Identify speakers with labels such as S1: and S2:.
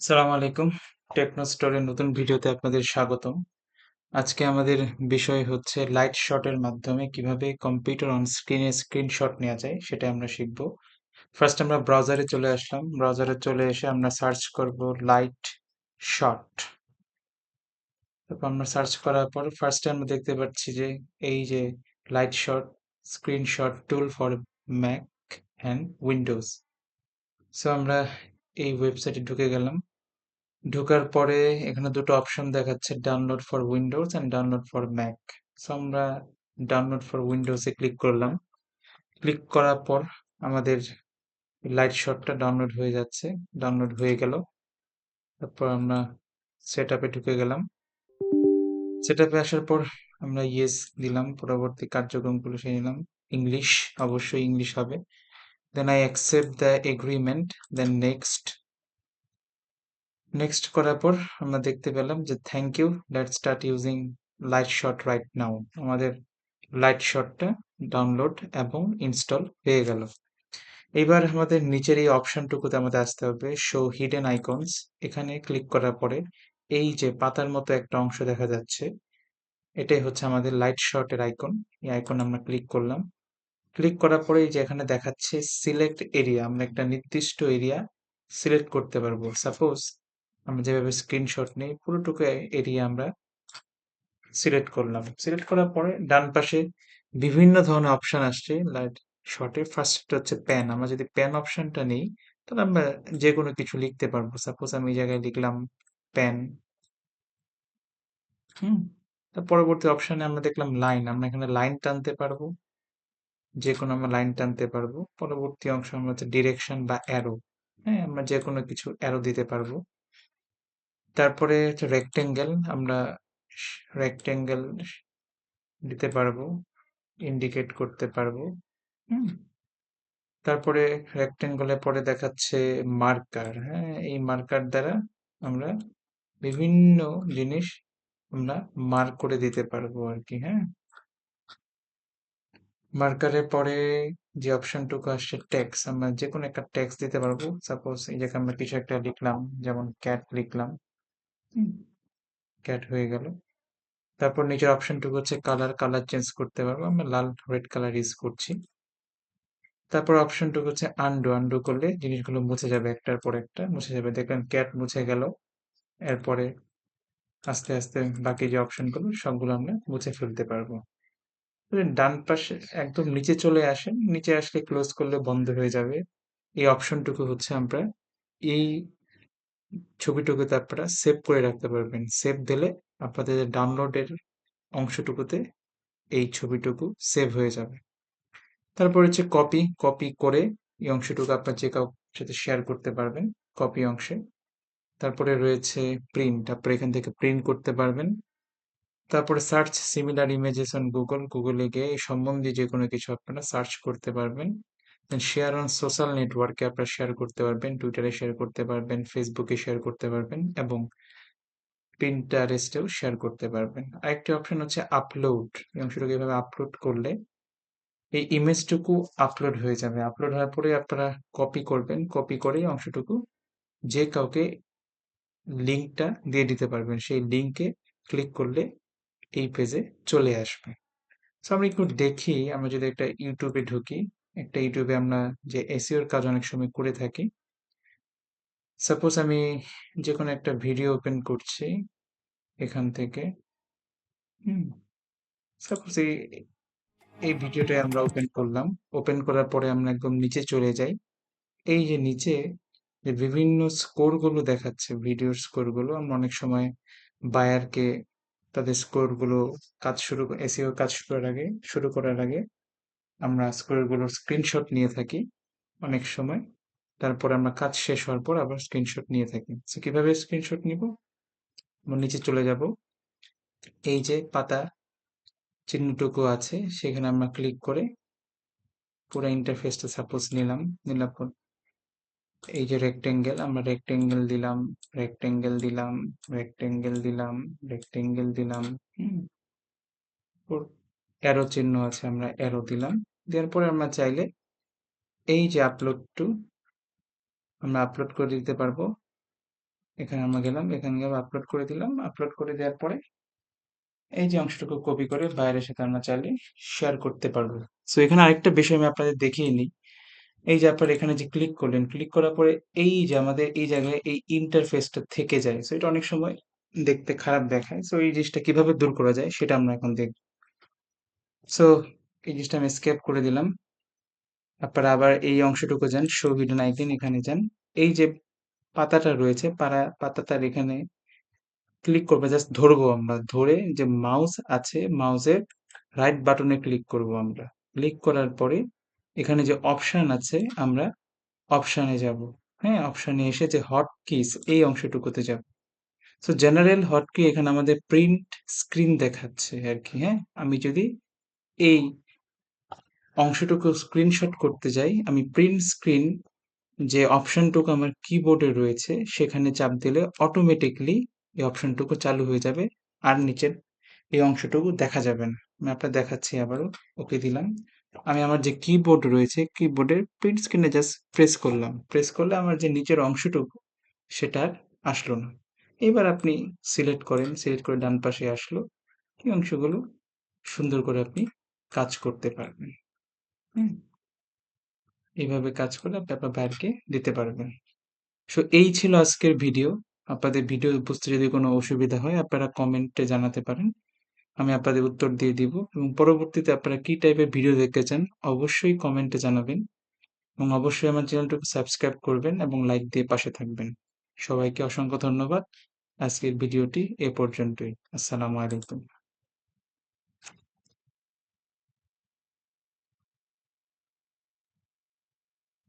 S1: আসসালামু আলাইকুম। টেকনো স্টোরের নতুন ভিডিওতে আপনাদের স্বাগতম। আজকে আমাদের বিষয় হচ্ছে লাইট শটের মাধ্যমে কিভাবে কম্পিউটার অন স্ক্রিনে স্ক্রিনশট নেওয়া যায় সেটা আমরা শিখব। ফার্স্ট আমরা ব্রাউজারে চলে আসলাম। ব্রাউজারে চলে এসে আমরা সার্চ করব লাইট শট। তারপর আমরা সার্চ করার পর ফার্স্টে আমরা দেখতে পাচ্ছি যে এই যে light shot screenshot tool for Mac and Windows. So আমরা এই ওয়েবসাইটে ঢুকে গেলাম। ঢোকার পরে এখানে দুটো অপশন দেখাচ্ছে download for Windows and download for Mac. So আমরা ডাউনলোড ফর উইন্ডোজে ক্লিক করলাম। ক্লিক করার পর আমাদের লাইট শটটা ডাউনলোড হয়ে যাচ্ছে। ডাউনলোড হয়ে গেল। তারপর আমরা সেট আপে ঢুকে গেলাম। সেট আপে আসার পর আমরা ইয়েস দিলাম। পরবর্তী কার্যক্রমগুলো সেরে নিলাম। ইংলিশ, অবশ্যই ইংলিশ হবে। Then I accept the agreement, then next. Next করার পর আমরা দেখতে পেলাম যে thank you, let's start using Lightshot right now. আমাদের লাইট শটটা ডাউনলোড এবং ইনস্টল হয়ে গেল। এবার আমাদের নিচের এই অপশনটুকুতে আমাদের আসতে হবে, শো হিডেন আইকনস। এখানে ক্লিক করার পরে এই যে পাতার মতো একটা অংশ দেখা যাচ্ছে, এটাই হচ্ছে আমাদের লাইট শটের আইকন। এই আইকন আমরা ক্লিক করলাম। ক্লিক করার পরে এই যে এখানে দেখাচ্ছে সিলেক্ট এরিয়া, আমরা একটা নির্দিষ্ট এরিয়া সিলেক্ট করতে পারবো। সাপোজ আমরা যেভাবে স্ক্রিনশট নেই পুরোটুকু এরিয়া আমরা সিলেক্ট করলাম। সিলেক্ট করার পরে ডান পাশে বিভিন্ন ধরনের অপশন আসছে লাইট শটে। ফার্স্ট হচ্ছে পেন। আমরা যদি পেন অপশনটা নিই তাহলে আমরা যে কোনো কিছু লিখতে পারবো। সাপোজ আমি এই জায়গায় লিখলাম পেন। হুম। তার পরবর্তী অপশনে আমরা দেখলাম লাইন। আমরা এখানে লাইন টানতে পারবো। যে কোনো আমরা লাইন টানতে পারবো। পরবর্তী অংশ আমরা হচ্ছে ডিরেকশন বা অ্যারো। হ্যাঁ, আমরা যে কোনো কিছু অ্যারো দিতে পারবো। তারপরে হচ্ছে রেক্টেঙ্গেল। আমরা রেক্টেঙ্গেল দিতে পারবো, ইন্ডিকেট করতে পারবো। হুম। তারপরে রেক্টেঙ্গলের পরে দেখাচ্ছে মার্কার। হ্যাঁ, এই মার্কার দ্বারা আমরা বিভিন্ন জিনিস আমরা মার্ক করে দিতে পারবো আর কি। হ্যাঁ, মার্কারের পরে যে অপশনটুকু আসছে টেক্সট, আমরা যে কোনো একটা টেক্সট দিতে পারবো। সাপোজ এই জায়গায় আমরা কিছু একটা লিখলাম, যেমন ক্যাট লিখলাম। ক্যাট হয়ে গেল। তারপর নিচের অপশনটুকু হচ্ছে কালার। কালার চেঞ্জ করতে পারবো। আমরা লাল রেড কালার ইউজ করছি। তারপর অপশনটুকু হচ্ছে আনডু। আনডু করলে জিনিসগুলো মুছে যাবে, একটার পর একটা মুছে যাবে। দেখবেন ক্যাট মুছে গেল। এরপরে আস্তে আস্তে বাকি যে অপশনগুলো সবগুলো আমরা মুছে ফেলতে পারবো। ডান পাশে একদম নিচে চলে আসেন। নিচে আসলে ক্লোজ করলে বন্ধ হয়ে যাবে। এই অপশনটুকু হচ্ছে আমরা এই ছবিটুকুতে আপনারা সেভ করে রাখতে পারবেন। সেভ দিলে আপনাদের ডাউনলোডের অংশটুকুতে এই ছবিটুকু সেভ হয়ে যাবে। তারপর হচ্ছে কপি। কপি করে এই অংশটুকু আপনার যে কারোর সাথে শেয়ার করতে পারবেন কপি অংশে। তারপরে রয়েছে প্রিন্ট। আপনি এখান থেকে প্রিন্ট করতে পারবেন। তারপরে search similar images on Google. গুগলে গিয়ে এই সম্বন্ধে যে কোনো কিছু আপনারা সার্চ করতে পারবেন। দেন শেয়ার অন সোশ্যাল নেটওয়ার্কে আপনারা শেয়ার করতে পারবেন, টুইটারে শেয়ার করতে পারবেন, ফেসবুকে শেয়ার করতে পারবেন এবং পিন্টারেস্টেও শেয়ার করতে পারবেন। আরেকটি অপশন হচ্ছে আপলোড। এই অংশটুকু এভাবে আপলোড করলে এই ইমেজটুকু আপলোড হয়ে যাবে। আপলোড হওয়ার পরে আপনারা কপি করবেন। কপি করে এই অংশটুকু যে কাউকে লিঙ্কটা দিয়ে দিতে পারবেন। সেই লিঙ্কে ক্লিক করলে এই পেজে চলে আসবে। সো আমরা একটু দেখি, আমরা যদি একটা ইউটিউবে ঢুকি, একটা ইউটিউবে আমরা যে এসইওর কাজ অনেক সময় করে থাকি। সাপোজ আমি যে কোনো একটা ভিডিও ওপেন করছি এখান থেকে। হুম। সাপোজ এই ভিডিওটা আমরা ওপেন করলাম। ওপেন করার পরে আমরা একদম নিচে চলে যাই। এই যে নিচে যে বিভিন্ন স্কোর গুলো দেখাচ্ছে, ভিডিওর স্কোর গুলো, আমরা অনেক সময় বায়ারকে তাদের স্কোর গুলো এসইও কাজ শুরু করার আগে আমরা স্কোর গুলোর স্ক্রিনশট নিয়ে থাকি অনেক সময়। তারপর আমরা কাজ শেষ হওয়ার পর আবার স্ক্রিনশট নিয়ে থাকি। তো কিভাবে স্ক্রিনশট নিব? আমরা নিচে চলে যাব। এই যে পাতা চিহ্নটুকু আছে সেখানে আমরা ক্লিক করে পুরো ইন্টারফেসটা সাপোজ নিলাম। নিলাম পর এই যে রেক্টেঙ্গেল, আমরা রেক্টেঙ্গেল দিলাম, রেক্টেঙ্গেল দিলাম, রেক্টেঙ্গেল দিলাম, রেক্টেঙ্গেল দিলাম। হুম। অ্যারো চিহ্ন আছে, আমরা অ্যারো দিলাম। দেওয়ার পরে আমরা চাইলে এই যে আপলোড টু আমরা আপলোড করে দিতে পারবো। এখানে আমরা গেলাম, এখানে গিয়ে আপলোড করে দিলাম। আপলোড করে দেওয়ার পরে এই যে অংশটুকু কপি করে বাইরের সাথে আমরা চাইলে শেয়ার করতে পারবো। সো এখানে আরেকটা বিষয় আমি আপনাদের দেখিয়ে নিই। এই যে আপনারা এখানে যে ক্লিক করলেন, ক্লিক করার পরে এই যে আমাদের এই জায়গায় এই ইন্টারফেসটা থেকে যায়। সো এটা অনেক সময় দেখতে খারাপ দেখায়। সো এই জিনিসটা কিভাবে দূর করা যায় সেটা আমরা এখন দেখব। সো এই জিনিসটা আমি স্কেপ করে দিলাম। আপনারা আবার এই অংশটুকু যান, শো হিডেন আইকন এখানে যান। এই যে পাতাটা রয়েছে পাতাটার এখানে ক্লিক করবো, জাস্ট ধরবো আমরা, ধরে যে মাউস আছে মাউসের রাইট বাটনে ক্লিক করব আমরা। ক্লিক করার পরে এখানে যে অপশন আছে আমরা অপশনে যাব। হ্যাঁ, অপশনে এসে যে হট কিস এই অংশটুকুতে যাব। সো জেনারেল হট কি এখানে আমাদের প্রিন্ট স্ক্রিন দেখাচ্ছে আর কি। হ্যাঁ, আমি যদি এই অংশটুকু স্ক্রিনশট করতে যাই, আমি প্রিন্ট স্ক্রিন যে অপশনটুকু আমার কিবোর্ডে রয়েছে সেখানে চাপ দিলে অটোমেটিকলি এই অপশনটুকু চালু হয়ে যাবে, আর নিচের এই অংশটুকু দেখা যাবে না। আমি আপনার দেখাচ্ছি আবারও। ওকে দিলাম। আমি আমার যে কিবোর্ড রয়েছে কিবোর্ডের প্রিন্ট স্ক্রিনে জাস্ট প্রেস করলাম, প্রেস করলে আমার যে নিচের অংশটুকু সেটা আর আসলো না। এবার আপনি সিলেক্ট করেন, সিলেক্ট করে ডান পাশে আসলো, এই অংশগুলো সুন্দর করে আপনি কাজ করতে পারবেন। হুম, এইভাবে কাজ করলে আপনি আপনার ভাইয়ারকে দিতে পারবেন। সো এই ছিল আজকের ভিডিও। আপনাদের ভিডিও বুঝতে যদি কোনো অসুবিধা হয় আপনারা কমেন্টে জানাতে পারেন। আমি আপনাদের উত্তর দিয়ে দিব, এবং পরবর্তীতে আপনারা কি টাইপের ভিডিও দেখতে চান অবশ্যই কমেন্টে জানাবেন, এবং অবশ্যই আমার চ্যানেলটাকে সাবস্ক্রাইব করবেন এবং লাইক দিয়ে পাশে থাকবেন। সবাইকে অসংখ্য ধন্যবাদ। আজকের ভিডিওটি এ পর্যন্তই। আসসালামু আলাইকুম।